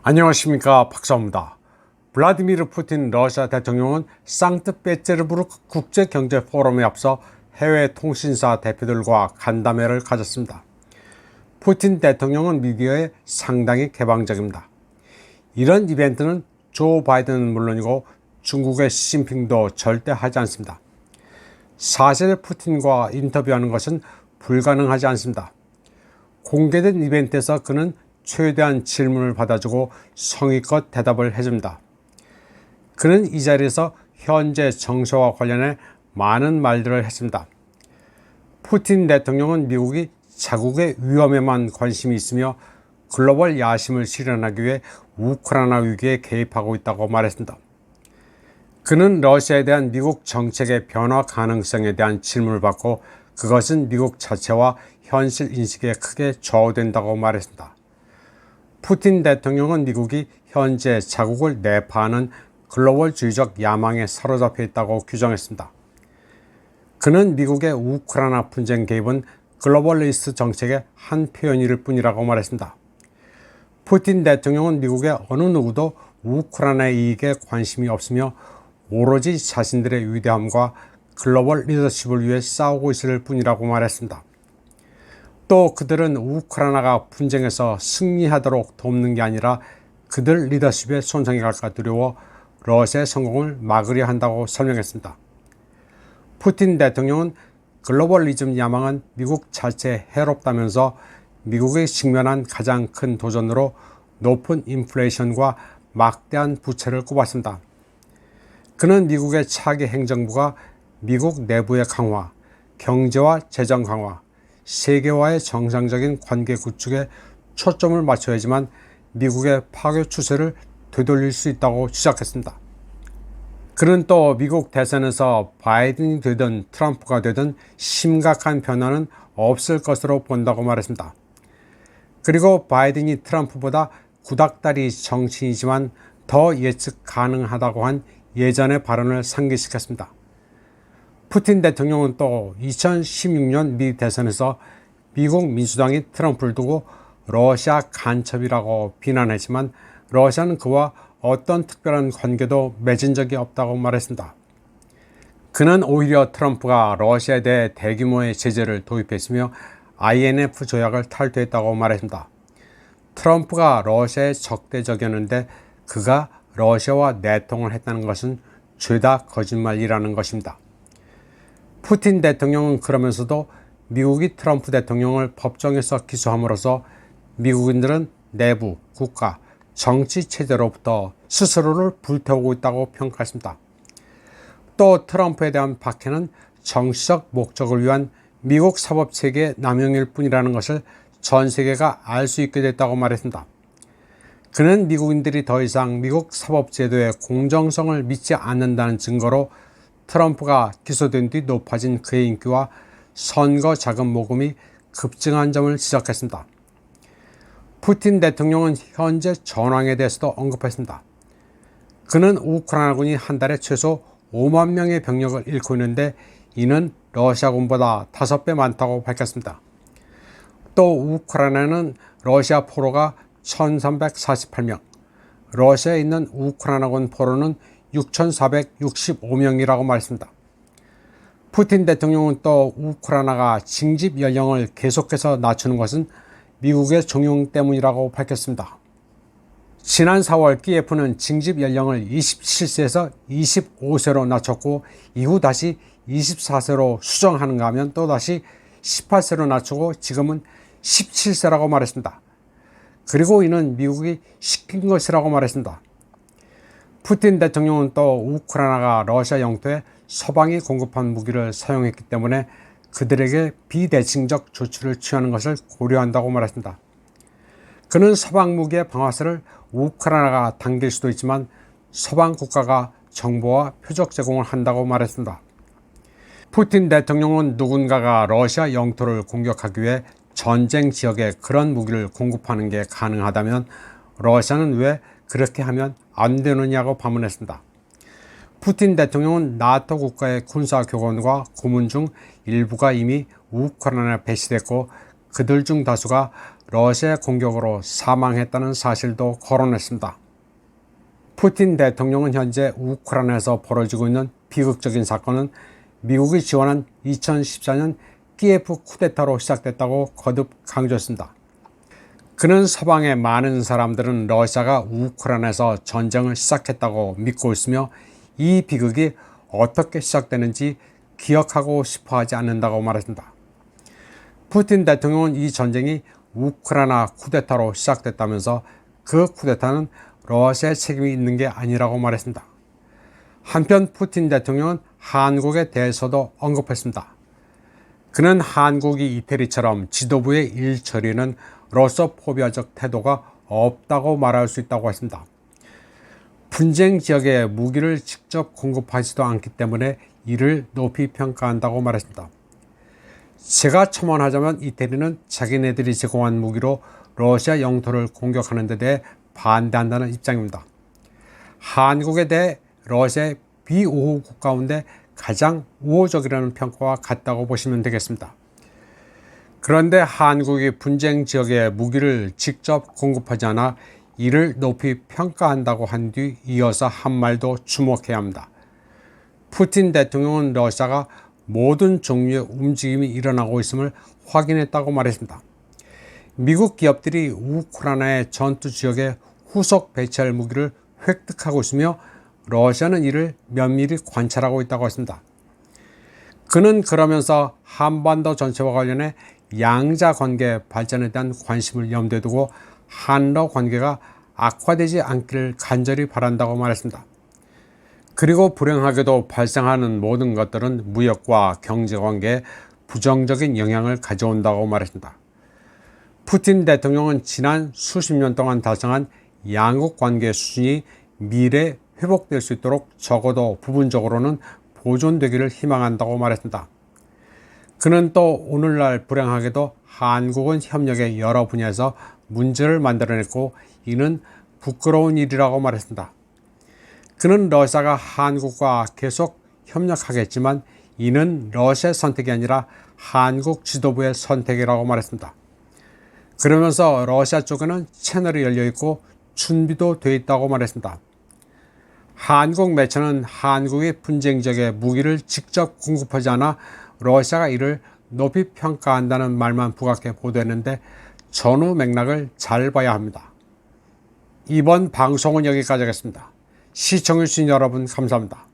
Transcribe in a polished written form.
안녕하십니까, 박사입니다. 블라디미르 푸틴 러시아 대통령은 상트페테르부르크 국제경제포럼에 앞서 해외 통신사 대표들과 간담회를 가졌습니다. 푸틴 대통령은 미디어에 상당히 개방적입니다. 이런 이벤트는 조 바이든은 물론이고 중국의 시진핑도 절대 하지 않습니다. 사실 푸틴과 인터뷰하는 것은 불가능하지 않습니다. 공개된 이벤트에서 그는 최대한 질문을 받아주고 성의껏 대답을 해줍니다. 그는 이 자리에서 현재 정세와 관련해 많은 말들을 했습니다. 푸틴 대통령은 미국이 자국의 위험에만 관심이 있으며 글로벌 야심을 실현하기 위해 우크라이나 위기에 개입하고 있다고 말했습니다. 그는 러시아에 대한 미국 정책의 변화 가능성에 대한 질문을 받고 그것은 미국 자체와 현실 인식에 크게 좌우된다고 말했습니다. 푸틴 대통령은 미국이 현재 자국을 내파하는 글로벌주의적 야망에 사로잡혀 있다고 규정했습니다. 그는 미국의 우크라이나 분쟁 개입은 글로벌리스트 정책의 한 표현일 뿐이라고 말했습니다. 푸틴 대통령은 미국의 어느 누구도 우크라이나의 이익에 관심이 없으며 오로지 자신들의 위대함과 글로벌 리더십을 위해 싸우고 있을 뿐이라고 말했습니다. 또 그들은 우크라이나가 분쟁에서 승리하도록 돕는 게 아니라 그들 리더십에 손상이 갈까 두려워 러시아의 성공을 막으려 한다고 설명했습니다. 푸틴 대통령은 글로벌리즘 야망은 미국 자체에 해롭다면서 미국이 직면한 가장 큰 도전으로 높은 인플레이션과 막대한 부채를 꼽았습니다. 그는 미국의 차기 행정부가 미국 내부의 강화, 경제와 재정 강화, 세계와의 정상적인 관계 구축에 초점을 맞춰야지만 미국의 파괴 추세를 되돌릴 수 있다고 주장했습니다. 그는 또 미국 대선에서 바이든이 되든 트럼프가 되든 심각한 변화는 없을 것으로 본다고 말했습니다. 그리고 바이든이 트럼프보다 구닥다리 정치이지만 더 예측 가능하다고 한 예전의 발언을 상기시켰습니다. 푸틴 대통령은 또 2016년 미 대선에서 미국 민주당이 트럼프를 두고 러시아 간첩이라고 비난했지만 러시아는 그와 어떤 특별한 관계도 맺은 적이 없다고 말했습니다. 그는 오히려 트럼프가 러시아에 대해 대규모의 제재를 도입했으며 INF 조약을 탈퇴했다고 말했습니다. 트럼프가 러시아의 적대적이었는데 그가 러시아와 내통을 했다는 것은 죄다 거짓말이라는 것입니다. 푸틴 대통령은 그러면서도 미국이 트럼프 대통령을 법정에서 기소함으로써 미국인들은 내부, 국가, 정치 체제로부터 스스로를 불태우고 있다고 평가했습니다. 또 트럼프에 대한 박해는 정치적 목적을 위한 미국 사법체계의 남용일 뿐이라는 것을 전 세계가 알 수 있게 됐다고 말했습니다. 그는 미국인들이 더 이상 미국 사법제도의 공정성을 믿지 않는다는 증거로 트럼프가 기소된 뒤 높아진 그의 인기와 선거 자금 모금이 급증한 점을 지적했습니다. 푸틴 대통령은 현재 전황에 대해서도 언급했습니다. 그는 우크라이나군이 한 달에 최소 5만 명의 병력을 잃고 있는데 이는 러시아군보다 5배 많다고 밝혔습니다. 또 우크라이나는 러시아 포로가 1348명, 러시아에 있는 우크라이나군 포로는 6465명이라고 말했습니다. 푸틴 대통령은 또 우크라이나가 징집 연령을 계속해서 낮추는 것은 미국의 종용 때문이라고 밝혔습니다. 지난 4월 키예프는 징집 연령을 27세에서 25세로 낮췄고 이후 다시 24세로 수정하는가 하면 또다시 18세로 낮추고 지금은 17세라고 말했습니다. 그리고 이는 미국이 시킨 것이라고 말했습니다. 푸틴 대통령은 또 우크라이나가 러시아 영토에 서방이 공급한 무기를 사용했기 때문에 그들에게 비대칭적 조치를 취하는 것을 고려한다고 말했습니다. 그는 서방 무기의 방아쇠를 우크라이나가 당길 수도 있지만 서방 국가가 정보와 표적 제공을 한다고 말했습니다. 푸틴 대통령은 누군가가 러시아 영토를 공격하기 위해 전쟁 지역에 그런 무기를 공급하는 게 가능하다면 러시아는 왜 그렇게 하면 안 되느냐고 반문했습니다. 푸틴 대통령은 나토 국가의 군사교관과 고문 중 일부가 이미 우크라이나에 배치됐고 그들 중 다수가 러시아의 공격으로 사망했다는 사실도 거론했습니다. 푸틴 대통령은 현재 우크라이나에서 벌어지고 있는 비극적인 사건은 미국이 지원한 2014년 키예프 쿠데타로 시작됐다고 거듭 강조했습니다. 그는 서방의 많은 사람들은 러시아가 우크라이나에서 전쟁을 시작했다고 믿고 있으며 이 비극이 어떻게 시작되는지 기억하고 싶어 하지 않는다고 말했습니다. 푸틴 대통령은 이 전쟁이 우크라이나 쿠데타로 시작됐다면서 그 쿠데타는 러시아의 책임이 있는 게 아니라고 말했습니다. 한편 푸틴 대통령은 한국에 대해서도 언급했습니다. 그는 한국이 이태리처럼 지도부의 일 처리는 러시아포비아적 태도가 없다고 말할 수 있다고 했습니다. 분쟁 지역에 무기를 직접 공급하지도 않기 때문에 이를 높이 평가한다고 말했습니다. 제가 첨언하자면 이태리는 자기네들이 제공한 무기로 러시아 영토를 공격하는 데 대해 반대한다는 입장입니다. 한국에 대해 러시아의 비우호국 가운데 가장 우호적이라는 평가와 같다고 보시면 되겠습니다. 그런데 한국이 분쟁 지역에 무기를 직접 공급하지 않아 이를 높이 평가한다고 한 뒤 이어서 한 말도 주목해야 합니다. 푸틴 대통령은 러시아가 모든 종류의 움직임이 일어나고 있음을 확인했다고 말했습니다. 미국 기업들이 우크라이나의 전투 지역에 후속 배치할 무기를 획득하고 있으며 러시아는 이를 면밀히 관찰하고 있다고 했습니다. 그는 그러면서 한반도 전체와 관련해 양자 관계 발전에 대한 관심을 염두에 두고 한러 관계가 악화되지 않기를 간절히 바란다고 말했습니다. 그리고 불행하게도 발생하는 모든 것들은 무역과 경제관계에 부정적인 영향을 가져온다고 말했습니다. 푸틴 대통령은 지난 수십 년 동안 달성한 양국 관계 수준이 미래에 회복될 수 있도록 적어도 부분적으로는 보존되기를 희망한다고 말했습니다. 그는 또 오늘날 불행하게도 한국은 협력의 여러 분야에서 문제를 만들어냈고 이는 부끄러운 일이라고 말했습니다. 그는 러시아가 한국과 계속 협력하겠지만 이는 러시아의 선택이 아니라 한국 지도부의 선택이라고 말했습니다. 그러면서 러시아 쪽에는 채널이 열려있고 준비도 되어 있다고 말했습니다. 한국 매체는 한국이 분쟁 지역에 무기를 직접 공급하지 않아 러시아가 이를 높이 평가한다는 말만 부각해 보도했는데 전후 맥락을 잘 봐야 합니다. 이번 방송은 여기까지 하겠습니다. 시청해주신 여러분 감사합니다.